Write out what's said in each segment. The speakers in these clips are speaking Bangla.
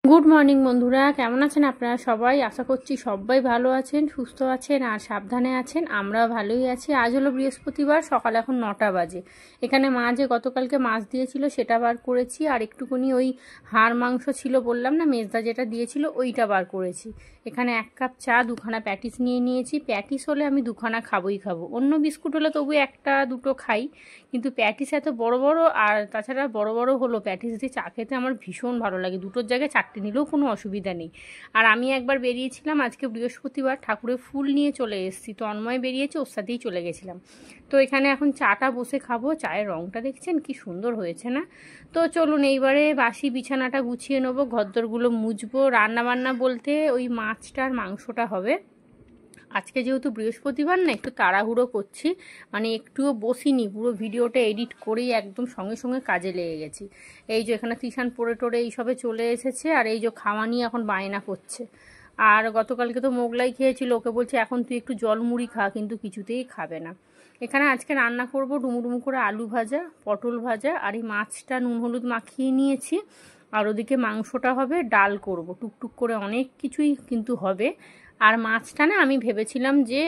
গুড মর্নিং বন্ধুরা, কেমন আছেন আপনারা সবাই? আশা করছি সবাই ভালো আছেন, সুস্থ আছেন আর সাবধানে আছেন। আমরাও ভালোই আছি। আজ হলো বৃহস্পতিবার, সকাল এখন 9টা বাজে। এখানে মা যে গতকালকে মাছ দিয়েছিল সেটা বার করেছি, আর একটুকুনি ওই হাড় মাংস ছিল বললাম না, মেজদা যেটা দিয়েছিল ওইটা বার করেছি। এখানে 1 কাপ চা, 2খানা প্যাটিস নিয়ে নিয়েছি। প্যাটিস হলে আমি 2খানা খাবোই খাবো, অন্য বিস্কুট হলে তবু 1টা 2টো খাই, কিন্তু প্যাটিস এত বড় বড়, আর তাছাড়া বড় বড় হলো প্যাটিস দিয়ে চা খেতে আমার ভীষণ ভালো লাগে। দুটোর জায়গায় 4টে নিলেও কোনো অসুবিধা নেই। আর আমি একবার বেরিয়েছিলাম, আজকে বৃহস্পতিবার, ঠাকুরের ফুল নিয়ে চলে এসেছি, তো তন্ময় বেরিয়েছে, ওর সাথেই চলে গেছিলাম। তো এখানে এখন চাটা বসে খাবো। চায়ের রঙটা দেখছেন কি সুন্দর হয়েছে না? তো চলুন এইবারে বাসি বিছানাটা গুছিয়ে নেবো, ঘরদোরগুলো মুছবো। রান্নাবান্না বলতে ওই মাছটার মাংসটা হবে। আজকে যেহেতু বৃহস্পতিবার না, একটু তাড়াহুড়ো করছি, মানে একটুও বসিনি, পুরো ভিডিওটা এডিট করেই একদম সঙ্গে সঙ্গে কাজে লেগে গেছি। এই যে এখানে তিশান পড়ে টোরে এইসবে চলে এসেছে, আর এই যে খাওয়া নিয়ে এখন বায়না করছে। আর গতকালকে তো মোগলাই খেয়েছিল, ওকে বলছে এখন তুই একটু জল মুড়ি খা, কিন্তু কিছুতেই খাবে না। এখানে আজকে রান্না করব ডুমুডুমু করে আলু ভাজা, পটল ভাজা, আর এই মাছটা নুন হলুদ মাখিয়ে নিয়েছি। আর ওদিকে মাংসটা হবে, ডাল করব, টুকটুক করে অনেক কিছুই কিন্তু হবে। আর মাছটা না আমি ভেবেছিলাম যে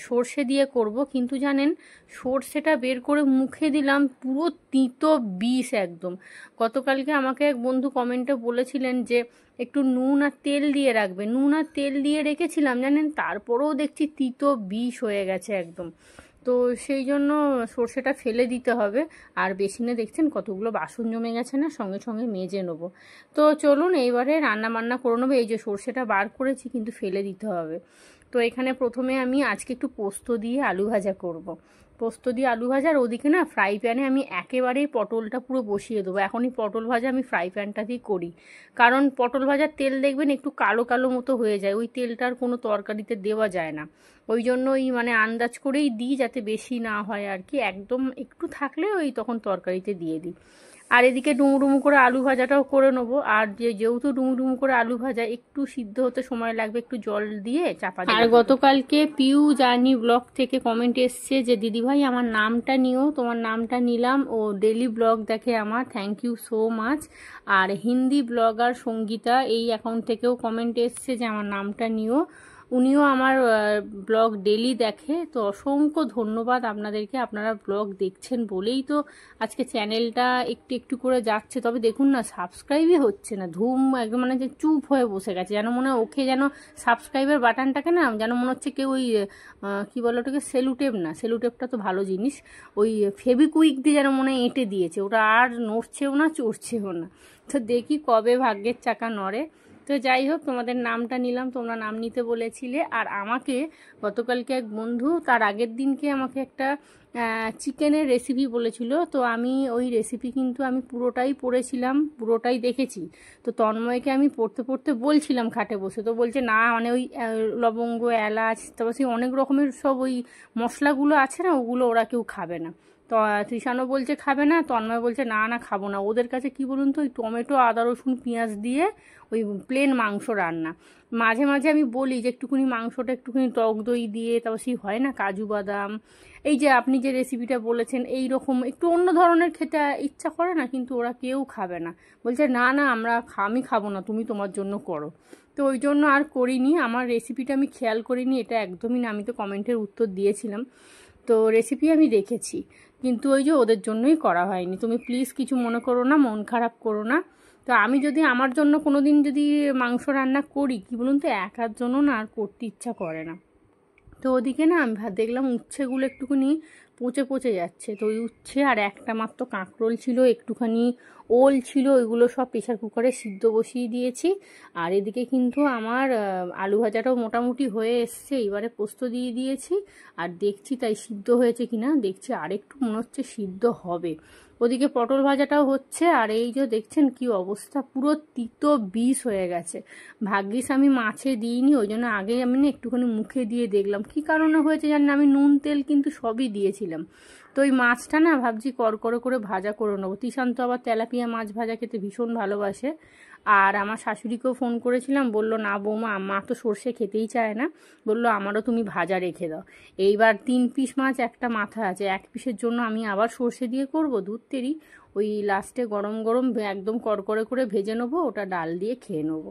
সর্ষে দিয়ে করব, কিন্তু জানেন সর্ষেটা বের করে মুখে দিলাম, পুরো তিতো বিষ একদম। গতকালকে আমাকে এক বন্ধু কমেন্টে বলেছিলেন যে একটু নুন আর তেল দিয়ে রাখবে, নুন আর তেল দিয়ে রেখেছিলাম জানেন, তারপরেও দেখছি তিতো বিষ হয়ে গেছে একদম। তো সেই জন্য সর্ষেটা ফেলে দিতে হবে। আর বেসিনে দেখছেন কতগুলো বাসন জমে গেছে না, সঙ্গে সঙ্গে মেজে নেবো। তো চলুন এইবারে রান্না বান্না করে নেবো। এই যে সর্ষেটা বার করেছি, কিন্তু ফেলে দিতে হবে। তো এখানে প্রথমে আমি আজকে একটু পোস্ত দিয়ে আলু ভাজা করব। পোস্ত দিয়ে আলু ভাজা, আর ওদিকে না ফ্রাই প্যানে আমি একেবারেই পটলটা পুরো বসিয়ে দেবো। এখনই পটল ভাজা আমি ফ্রাই প্যানটাতেই করি, কারণ পটল ভাজার তেল দেখবেন একটু কালো কালো মতো হয়ে যায়, ওই তেলটার কোনো তরকারিতে দেওয়া যায় না। ওই জন্য ওই মানে আন্দাজ করেই দিই, যাতে বেশি না হয় আর কি, একদম একটু থাকলে ওই তখন তরকারিতে দিয়ে দিই। আর এদিকে ডুমুডুমু করে আলু ভাজাটাও করে নেবো। আর যেহেতু ডুমুডুমু করে আলু ভাজা একটু সিদ্ধ হতে সময় লাগবে, একটু জল দিয়ে চাপা দিয়ে। আর গতকালকে পিউ জার্নি ব্লগ থেকে কমেন্ট এসছে যে দিদিভাই আমার নামটা নিও, তোমার নামটা নিলাম, ও ডেলি ব্লগ দেখে আমার, থ্যাংক ইউ সো মাচ। আর হিন্দি ব্লগার সঙ্গীতা, এই অ্যাকাউন্ট থেকেও কমেন্ট এসছে যে আমার নামটা নিও, উনিও আমার ব্লগ ডেলি দেখে। তো অসংখ্য ধন্যবাদ আপনাদেরকে, আপনারা ব্লগ দেখছেন বলেই তো আজকে চ্যানেলটা একটু একটু করে যাচ্ছে। তবে দেখুন না, সাবস্ক্রাইবই হচ্ছে না, ধুম একদম, মানে যে চুপ হয়ে বসে গেছে, যেন মনে হয় ওকে যেন সাবস্ক্রাইবের বাটনটাকে না যেন মনে হচ্ছে কেউ ওই কী বলে ওটাকে, সেলুটেপ না, সেলুটেপটা তো ভালো জিনিস, ওই ফেবিকুইক দিয়ে যেন মনে হয় এঁটে দিয়েছে, ওটা আর নড়ছেও না চড়ছেও না। তো দেখি কবে ভাগ্যের চাকা নড়ে। তো যাই হোক, তোমাদের নামটা নিলাম, তোমরা নাম নিতে বলেছিলে। আর আমাকে গতকালকে এক বন্ধু তার আগের দিনকে আমাকে একটা চিকেনের রেসিপি বলেছিল, তো আমি ওই রেসিপি কিন্তু আমি পুরোটাই পড়েছিলাম, পুরোটাই দেখেছি। তো তন্ময়কে আমি পড়তে পড়তে বলছিলাম খাটে বসে, তো বলছে না, মানে ওই লবঙ্গ, এলাচ, তারপর সেই অনেক রকমের সব ওই মশলাগুলো আছে না, ওগুলো ওরা কেউ খাবে না। তো তৃষানও বলছে খাবে না, তন্ময় বলছে না না খাবো না। ওদের কাছে কি বলুন তো, ওই টমেটো, আদা, রসুন, পেঁয়াজ দিয়ে ওই প্লেন মাংস রান্না। মাঝে মাঝে আমি বলি যে একটুখানি মাংসটা একটুখানি টক দই দিয়ে, তারপর সেই হয় না কাজু বাদাম, এই যে আপনি যে রেসিপিটা বলেছেন এই রকম একটু অন্য ধরনের খেতে ইচ্ছা করে না, কিন্তু ওরা কেউ খাবে না, বলছে না না আমি খাবো না, তুমি তোমার জন্য করো। তো ওই জন্য আর করিনি, আমার রেসিপিটা আমি খেয়াল করিনি, এটা একদমই না, আমি তো কমেন্টের উত্তর দিয়েছিলাম। তো রেসিপি আমি দেখেছি, কিন্তু ওই যে ওদের জন্যই করা হয়নি। তুমি প্লিজ কিছু মনে করো না, মন খারাপ করো না। তো আমি যদি আমার জন্য কোনো দিন যদি মাংস রান্না করি, কি বলুন তো, একার জন্য না আর করতে ইচ্ছা করে না। তো ওদিকে না আমি দেখলাম উচ্ছেগুলো একটুখানি পচে পচে যাচ্ছে, তো ওই উচ্ছে আর একটা মাত্র কাঁকরোল ছিল, একটুখানি ওল ছিল, ওইগুলো সব প্রেশার কুকারে সিদ্ধ বসিয়ে দিয়েছি। আর এদিকে কিন্তু আমার আলু ভাজাটাও মোটামুটি হয়ে এসছে, এবারে পোস্ত দিয়ে দিয়েছি। আর দেখছি তাই সিদ্ধ হয়েছে কিনা, দেখছি আরেকটু মনে হচ্ছে সিদ্ধ হবে। ওদিকে পটল ভাজাটাও হচ্ছে। আর এই যে দেখছেন কি অবস্থা, পুরো তিতো বিষ হয়ে গেছে। ভাগ্যিস আমি মাছে দিইনি, ওই জন্য আগে আমি না একটুখানি মুখে দিয়ে দেখলাম কি কারণে হয়েছে জানি না, আমি নুন তেল কিন্তু সবই দিয়েছিলাম। তো ওই মাছটা না ভাবছি করকরে করে ভাজা করে নেবো। তিশান্ত আবার তেলাপিয়া মাছ ভাজা খেতে ভীষণ ভালোবাসে। আর আমার শাশুড়িকেও ফোন করেছিলাম, বলল না বৌমা, মা তো সর্ষে খেতেই চায় না, বলল আমারও তুমি ভাজা রেখে দাও। এইবার 3 পিস মাছ একটা মাথা আছে, 1 পিসের জন্য আমি আবার সর্ষে দিয়ে করব, দুধ তেরি। ওই লাস্টে গরম গরম একদম কড়কড়ে করে ভেজে নেবো, ওটা ডাল দিয়ে খেয়ে নেবো।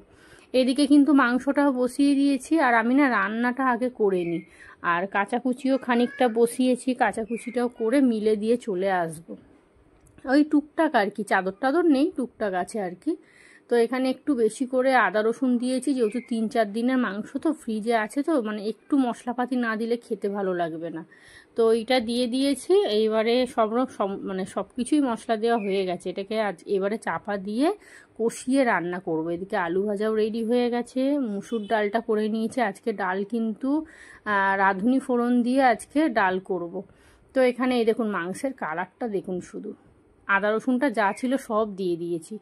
এদিকে কিন্তু মাংসটাও বসিয়ে দিয়েছি, আর আমি না রান্নাটা আগে করে নিই, আর কাচাকুচিও খানিকটা বসিয়েছি, কাচাকুচিটাও করে মিলে দিয়ে চলে আসবো। ওই টুকটাক আর কি, চাদর টাদর নেই, টুকটাক আছে আর কি। তো এখানে একটু বেশি করে আদা রসুন দিয়েছি, যেহেতু 3-4 দিনের মাংস তো ফ্রিজে আছে, তো মানে একটু মশলাপাতি না দিলে খেতে ভালো লাগবে না। তো এইটা দিয়ে দিয়েছি। এইবারে মানে সব কিছুই মশলা দেওয়া হয়ে গেছে, এটাকে এবারে চাপা দিয়ে কষিয়ে রান্না করব। এদিকে আলু ভাজাও রেডি হয়ে গেছে, মুসুর ডালটা করে নিয়েছে। আজকে ডাল কিন্তু রাঁধুনি ফোড়ন দিয়ে আজকে ডাল করব। তো এখানে এই দেখুন মাংসের কালারটা দেখুন, শুধু আদা রসুনটা যা ছিল সব দিয়ে দিয়েছি।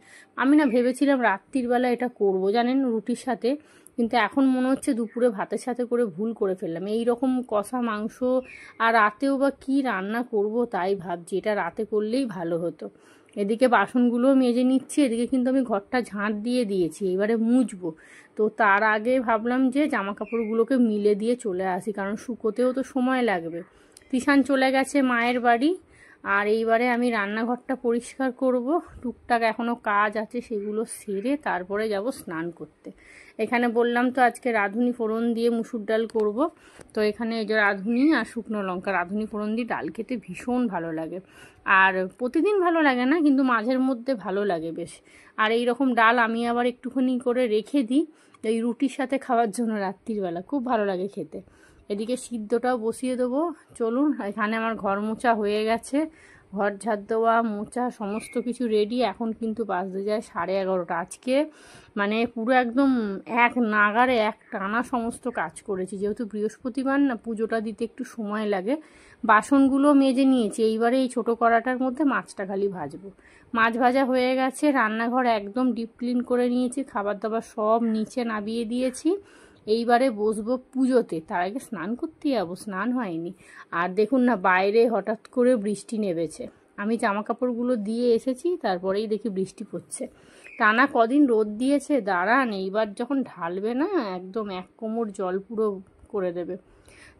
আমি না ভেবেছিলাম রাত্রির বেলা এটা করব, জানেন, রুটির সাথে, কিন্তু এখন মনে হচ্ছে দুপুরে ভাতের সাথে করে ভুল করে ফেললাম। এই রকম কষা মাংস আর রাতেও বা কি রান্না করব তাই ভাবছি, এটা রাতে করলেই ভালো হতো। এদিকে বাসনগুলোও মেজে নিচ্ছি, এদিকে কিন্তু আমি ঘরটা ঝাঁট দিয়ে দিয়েছি, এবারে মুছবো। তো তার আগে ভাবলাম যে জামা কাপড়গুলোকে মিলে দিয়ে চলে আসি, কারণ শুকোতেও তো সময় লাগবে। তিশান চলে গেছে মায়ের বাড়ি, আর এইবারে আমি রান্নাঘরটা পরিষ্কার করব। টুকটাক এখনও কাজ আছে, সেগুলো সেরে তারপরে যাব স্নান করতে। এখানে বললাম তো আজকে রাঁধুনি ফোড়ন দিয়ে মুসুর ডাল করব। তো এখানে এই যে রাঁধুনি আর শুকনো লঙ্কা, রাঁধুনি ফোড়ন দিয়ে ডাল খেতে ভীষণ ভালো লাগে। আর প্রতিদিন ভালো লাগে না, কিন্তু মাঝের মধ্যে ভালো লাগে বেশ। আর এই রকম ডাল আমি আবার একটুখানি করে রেখে দিই এই রুটির সাথে খাওয়ার জন্য, রাত্রিবেলা খুব ভালো লাগে খেতে। এদিকে সিদ্ধটাও বসিয়ে দেবো। চলুন, এখানে আমার ঘর মোছা হয়ে গেছে, ঘর ঝাড় দেওয়া মোছা সমস্ত কিছু রেডি। এখন কিন্তু বাজতে যায় 11:30। আজকে মানে পুরো একদম এক নাগারে এক টানা সমস্ত কাজ করেছি, যেহেতু বৃহস্পতিবার না, পুজোটা দিতে একটু সময় লাগে। বাসনগুলো মেজে নিয়েছি, এইবারে এই ছোটো কড়াটার মধ্যে মাছটা খালি ভাজবো। মাছ ভাজা হয়ে গেছে, রান্নাঘর একদম ডিপ ক্লিন করে নিয়েছি, খাবার দাবার সব নিচে নামিয়ে দিয়েছি। এইবারে বসবো পুজোতে, তার আগে স্নান করতে যাবো, স্নান হয়নি। আর দেখুন না, বাইরে হঠাৎ করে বৃষ্টি নেমেছে, আমি জামা কাপড়গুলো দিয়ে এসেছি, তারপরেই দেখি বৃষ্টি পড়ছে। টানা কদিন রোদ দিয়েছে, দাঁড়ান এইবার যখন ঢালবে না, একদম 1 কোমর জল পুরো করে দেবে।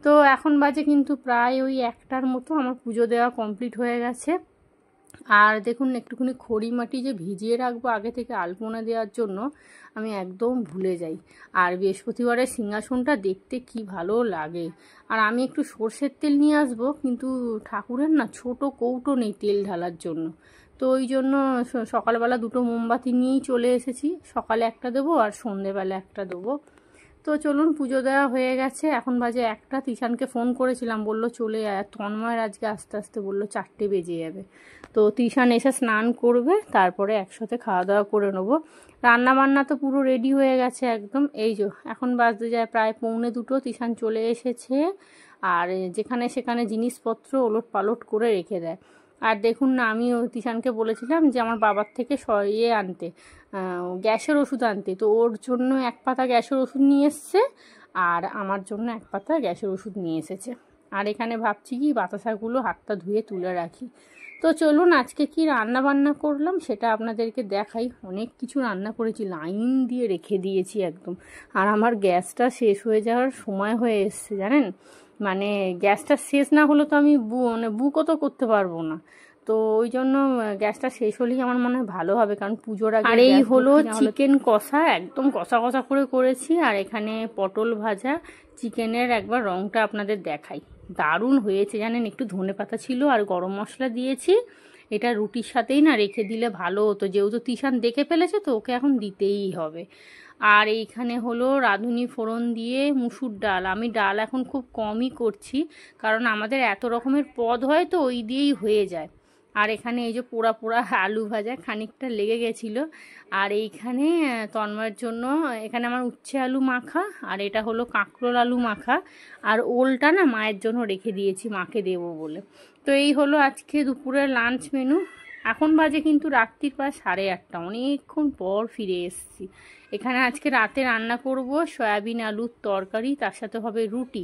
তো এখন বাজে কিন্তু প্রায় ওই 1টার মতো, আমার পুজো দেওয়া কমপ্লিট হয়ে গেছে। আর দেখুন একটুখানি খড়ি মাটি যে ভিজিয়ে রাখবো আগে থেকে আলপনা দেওয়ার জন্য, আমি একদম ভুলে যাই। আর বৃহস্পতিবারের সিংহাসনটা দেখতে কি ভালো লাগে। আর আমি একটু সর্ষের তেল নিয়ে আসবো, কিন্তু ঠাকুরের না ছোট কৌটো নেই তেল ঢালার জন্য। তো ওই জন্য সকালবেলা 2টো মোমবাতি নিয়েই চলে এসেছি, সকালে একটা দেবো আর সন্ধেবেলা একটা দেবো। তো চলুন, পুজো দেওয়া হয়ে গেছে, এখন বাজে 1টা। তিশানকে ফোন করেছিলাম, বললো চলে আয়। তন্ময়ের আজকে আস্তে আস্তে বললো 4টে বেজে যাবে। তো তিশান এসে স্নান করবে, তারপরে একসাথে খাওয়া দাওয়া করে নেবো। রান্না বান্না তো পুরো রেডি হয়ে গেছে একদম। এই যে এখন বাজতে যায় প্রায় 1:45, তিশান চলে এসেছে। আর যেখানে সেখানে জিনিসপত্র ওলট পালট করে রেখে দেয়। আর দেখুন না, আমি তিশানকে বলেছিলাম যে আমার বাবার থেকে ইয়ে আনতে, গ্যাসের ওষুধ আনতে, তো ওর জন্য 1 পাতা গ্যাসের ওষুধ নিয়ে এসছে, আর আমার জন্য 1 পাতা গ্যাসের ওষুধ নিয়ে এসেছে। আর এখানে ভাবছি কি বাতাসাগুলো হাতটা ধুয়ে তুলে রাখি। তো চলুন, আজকে কি রান্না বান্না করলাম সেটা আপনাদেরকে দেখাই। অনেক কিছু রান্না করেছি, লাইন দিয়ে রেখে দিয়েছি একদম। আর আমার গ্যাসটা শেষ হয়ে যাওয়ার সময় হয়ে এসছে, জানেন, মানে গ্যাসটা শেষ না হলে তো আমি বুকও তো করতে পারবো না। তো ওই জন্য গ্যাসটা শেষ হলেই আমার মনে হয় ভালো হবে, কারণ পুজোর আগে। আর এই হলো চিকেন কষা, একদম কষা কষা করে করেছি। আর এখানে পটল ভাজা, চিকেনের একবার রংটা আপনাদের দেখাই, দারুণ হয়েছে জানেন। একটু ধনেপাতা ছিল আর গরম মশলা দিয়েছি। এটা রুটির সাথেই না রেখে দিলে ভালো হতো, যেহেতু তিশান দেখে ফেলেছে তো ওকে এখন দিতেই হবে। আর এইখানে হলো রাঁধুনি ফোড়ন দিয়ে মুসুর ডাল। আমি ডাল এখন খুব কমই করছি, কারণ আমাদের এত রকমের পদ হয় তো ওই দিয়েই হয়ে যায়। আর এখানে এই যে পোড়া পোড়া আলু ভাজা খানিকটা লেগে গেছিলো। আর এইখানে তন্ময়ের জন্য এখানে আমার উচ্ছে আলু মাখা, আর এটা হলো কাঁকরোল আলু মাখা। আর ওলটা না মায়ের জন্য রেখে দিয়েছি, মাকে দেবো বলে। তো এই হলো আজকে দুপুরের লাঞ্চ মেনু। এখন বাজে কিন্তু রাত্রির প্রায় 8:30, অনেকক্ষণ পর ফিরে এসেছি। এখানে আজকে রাতে রান্না করব সয়াবিন আলুর তরকারি, তার সাথে হবে রুটি।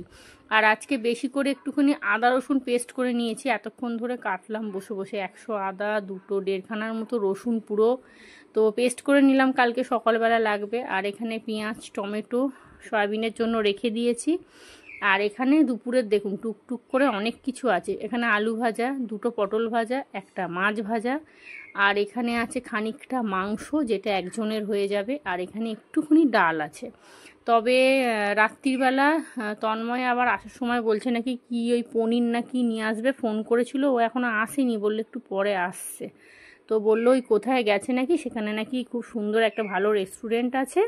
আর আজকে বেশি করে একটুখানি আদা রসুন পেস্ট করে নিয়েছি, এতক্ষণ ধরে কাটলাম বসে বসে। 100 আদা, 1.5 মতো রসুন পুরো তো পেস্ট করে নিলাম, কালকে সকালবেলা লাগবে। আর এখানে পেঁয়াজ টমেটো সয়াবিনের জন্য রেখে দিয়েছি। আর এখানে দুপুরের দেখুন টুকটুক করে অনেক কিছু আছে। এখানে আলু ভাজা, 2টো পটল ভাজা, একটা মাছ ভাজা, আর এখানে আছে খানিকটা মাংস যেটা একজনের হয়ে যাবে, আর এখানে একটুখানি ডাল আছে। তবে রাত্রিবেলা তন্ময় আবার আসার সময় বলছে নাকি কি ওই পনির নাকি নিয়ে আসবে, ফোন করেছিল, ও এখনও আসেনি, বললো একটু পরে আসছে। তো বললো ওই কোথায় গেছে নাকি, সেখানে নাকি খুব সুন্দর একটা ভালো রেস্টুরেন্ট আছে,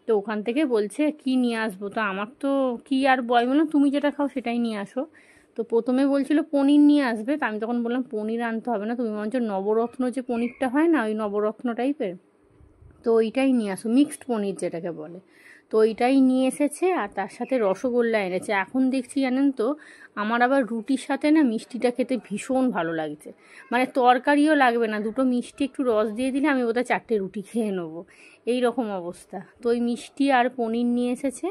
তো ওখান থেকে বলছে কি নিয়ে আসবো। তো আমার তো কি আর বয়, বললাম তুমি যেটা খাও সেটাই নিয়ে আসো। তো প্রথমে বলছিল পনির নিয়ে আসবে, তো আমি তখন বললাম পনির আনতে হবে না, তুমি বরঞ্চ নবরত্ন যে পনিরটা হয় না, ওই নবরত্ন টাইপের, তো ওইটাই নিয়ে আসো, মিক্সড পনির যেটাকে বলে। তো ওইটাই নিয়ে এসেছে, আর তার সাথে রসগোল্লা এনেছে। এখন দেখছি জানেন তো, আমার আবার রুটির সাথে না মিষ্টিটা খেতে ভীষণ ভালো লাগছে। মানে তরকারিও লাগবে না, 2টো মিষ্টি একটু রস দিয়ে দিলে আমি বোধহয় 4টে রুটি খেয়ে নেবো, এই রকম অবস্থা। তো ওই মিষ্টি আর পনির নিয়ে এসেছে।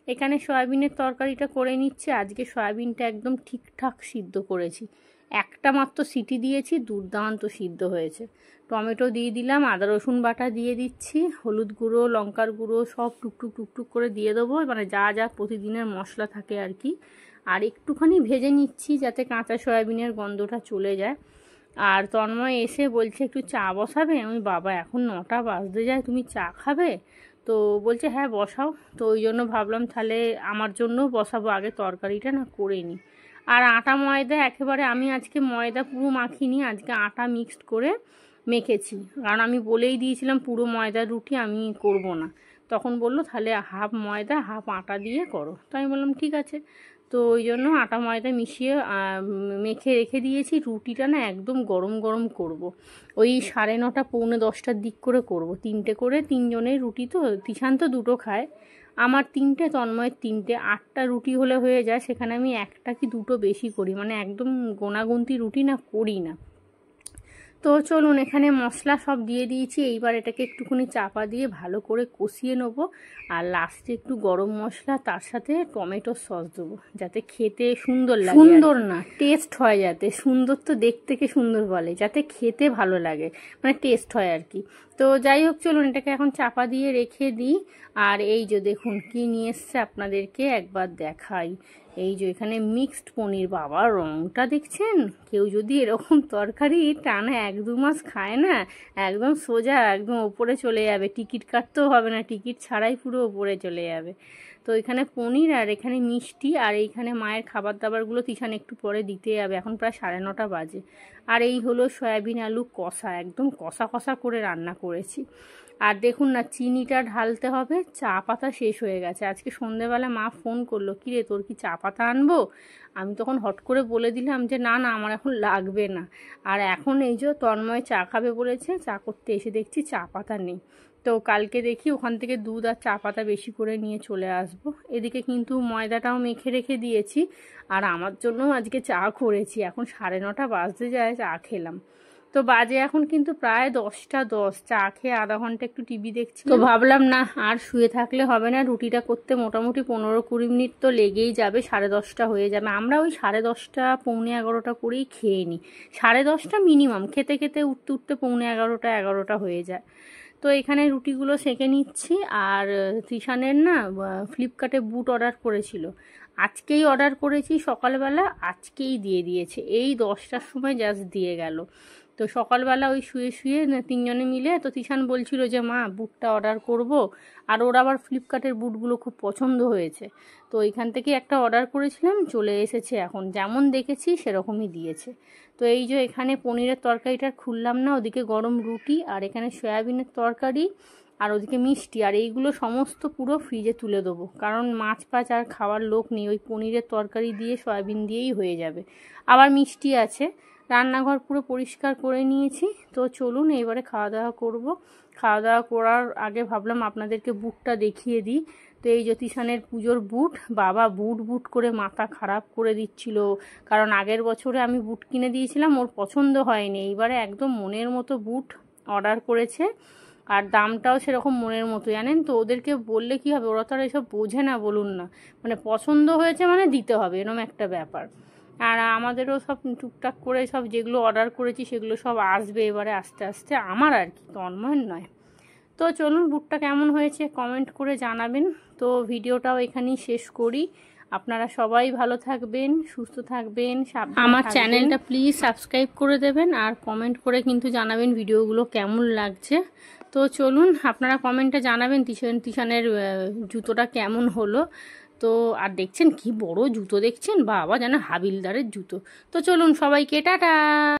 এখানে সয়াবিনের তরকারিটা করে নিচ্ছে। আজকে সয়াবিনটা একদম ঠিকঠাক সিদ্ধ করেছি, একটা মাত্র সিটি দিয়েছি, দুর্দান্ত সিদ্ধ হয়েছে। টমেটো দিয়ে দিলাম, আদা রসুন বাটা দিয়ে দিচ্ছি, হলুদ গুঁড়ো লঙ্কার গুঁড়ো সব টুকটুক টুকটুক করে দিয়ে দেবো, মানে যা যা প্রতিদিনের মশলা থাকে আর কি। আর একটুখানি ভেজে নিচ্ছি যাতে কাঁচা সয়াবিনের গন্ধটা চলে যায়। আর তন্ময় এসে বলছে একটু চা বসাবে। আমি বাবা এখন 9টা বাজতে যায়, তুমি চা খাবে? তো বলছে হ্যাঁ বসাও। তো ওই জন্য ভাবলাম তাহলে আমার জন্য বসাবো, আগে তরকারিটা না করে নিই। আর আটা ময়দা একেবারে আমি আজকে ময়দা পুরো মাখিনি, আজকে আটা মিক্সড করে মেখেছি, কারণ আমি বলেই দিয়েছিলাম পুরো ময়দার রুটি আমি করব না। তখন বললো তাহলে হাফ ময়দা হাফ আটা দিয়ে করো, তো আমি বললাম ঠিক আছে। তো ওই জন্য আটা ময়দা মিশিয়ে মেখে রেখে দিয়েছি। রুটিটা না একদম গরম গরম করব। ওই 9:30 পৌনে 10টার দিক করে করব, 3টে করে, 3জনের রুটি তো, তিশান তো 2টো খায়, আমার 3টে, তন্ময়ের 3টে, 8টা রুটি হলে হয়ে যায়। সেখানে আমি 1টা কি 2টো বেশি করি, মানে একদম গোনাগুনতি রুটি না করি না। তো চলুন, এখানে মশলা সব দিয়ে দিয়েছি, এইবার এটাকে একটুখানি চাপা দিয়ে ভালো করে কষিয়ে নেবো। আর লাস্টে একটু গরম মশলা, তার সাথে টমেটো সস দেবো, যাতে খেতে সুন্দর লাগে। সুন্দর না, টেস্ট হয়, যাতে সুন্দর তো দেখতে কে সুন্দর বলে, যাতে খেতে ভালো লাগে, মানে টেস্ট হয় আর কি। তো যাই হোক চলুন, এটাকে এখন চাপা দিয়ে রেখে দিই। আর এই যে দেখুন কি নিয়ে এসছে, আপনাদেরকে একবার দেখাই। এই যে এখানে মিক্সড পনির, বাবা রঙটা দেখছেন? কেউ যদি এরকম তরকারি টানা 1-2 মাস খায় না, একদম সোজা একদম ওপরে চলে যাবে, টিকিট কাটতেও হবে না, টিকিট ছাড়াই পুরো ওপরে চলে যাবে। তো এখানে পনির আর এখানে মিষ্টি, আর এইখানে মায়ের খাবার দাবারগুলো তিশান একটু পরে দিতে যাবে, এখন প্রায় 9:30 বাজে। আর এই হলো সয়াবিন আলু কষা, একদম কষা কষা করে রান্না করেছি। আর দেখুন না, চিনিটা ঢালতে হবে, চা পাতা শেষ হয়ে গেছে। আজকে সন্ধেবেলা মা ফোন করলো, কিরে তোর কি চা পাতা আনবো? আমি তখন হট করে বলে দিলাম যে না না আমার এখন লাগবে না। আর এখন এই যে তন্ময় চা খাবে বলেছে, চা করতে এসে দেখছি চা পাতা নেই। তো কালকে দেখি ওখান থেকে দুধ আর চা পাতা বেশি করে নিয়ে চলে আসবো। এদিকে কিন্তু ময়দাটাও মেখে রেখে দিয়েছি, আর আমার জন্য আজকে চা করেছি। এখন 9:30 বাজতে যায়, চা খেলাম। তো বাজে এখন কিন্তু প্রায় 10টা 10, চা খেয়ে আধা ঘন্টা একটু টিভি দেখছি। তো ভাবলাম না আর শুয়ে থাকলে হবে না, রুটিটা করতে মোটামুটি 15-20 মিনিট তো লেগেই যাবে, 10:30 হয়ে যাবে। আমরা ওই 10:30 পৌনে 11টা করেই খেয়ে নিই, 10:30 মিনিমাম, খেতে খেতে উঠতে উঠতে পৌনে 11টা হয়ে যায়। তো এখানে রুটিগুলো সেঁকে নিচ্ছি। আর তিশানের না ফ্লিপকার্টে বুট অর্ডার করেছিল, আজকেই অর্ডার করেছি সকালবেলা, আজকেই দিয়ে দিয়েছে, এই 10টার সময় জাস্ট দিয়ে গেল। তো সকালবেলা ওই শুয়ে শুয়ে 3জনে মিলে, তো তিশান বলছিল যে মা বুটটা অর্ডার করব, আর ওর আবার ফ্লিপকার্টের বুটগুলো খুব পছন্দ হয়েছে। তো এইখান থেকে একটা অর্ডার করেছিলাম, চলে এসেছে, এখন যেমন দেখেছি সেরকমই দিয়েছে। তো এই যে এখানে পনিরের তরকারিটা খুললাম না, ওদিকে গরম রুটি, আর এখানে সয়াবিনের তরকারি, আর ওদিকে মিষ্টি, আর এইগুলো সমস্ত পুরো ফ্রিজে তুলে দেবো, কারণ মাছ ফাছ আর খাওয়ার লোক নেই, ওই পনিরের তরকারি দিয়ে সয়াবিন দিয়েই হয়ে যাবে। আবার মিষ্টি আছে। রান্নাঘর পুরো পরিষ্কার করে নিয়েছি। তো চলুন এবারে খাওয়া দাওয়া করব। খাওয়া দাওয়া করার আগে ভাবলাম আপনাদেরকে বুটটা দেখিয়ে দিই। তো এই জ্যোতিষানের পুজোর বুট, বাবা বুট বুট করে মাথা খারাপ করে দিচ্ছিল, কারণ আগের বছরে আমি বুট কিনে দিয়েছিলাম, ওর পছন্দ হয়নি। এইবারে একদম মনের মতো বুট অর্ডার করেছে, আর দামটাও সেরকম মনের মতো, জানেন তো। ওদেরকে বললে কি হবে, ওরা তো আর এসব বোঝে না, বলুন না। মানে পছন্দ হয়েছে মানে দিতে হবে, এরকম একটা ব্যাপার। আর আমাদেরও সব টুকটাক করে সব যেগুলো অর্ডার করেছি সেগুলো সব আসবে এবারে আস্তে আস্তে, আমার আর কি, তন্ময়ের নয়। তো চলুন, বুটটা কেমন হয়েছে কমেন্ট করে জানাবেন। তো ভিডিওটাও এখানেই শেষ করি। আপনারা সবাই ভালো থাকবেন, সুস্থ থাকবেন, সাবধানে আমার চ্যানেলটা প্লিজ সাবস্ক্রাইব করে দেবেন, আর কমেন্ট করে কিন্তু জানাবেন ভিডিওগুলো কেমন লাগছে। তো চলুন, আপনারা কমেন্টে জানাবেন তিশানের জুতোটা কেমন হলো। তো আর দেখছেন কি বড় জুতো দেখছেন, বাবা যেন হাবিলদারের জুতো। তো চলুন, সবাইকে টাটা।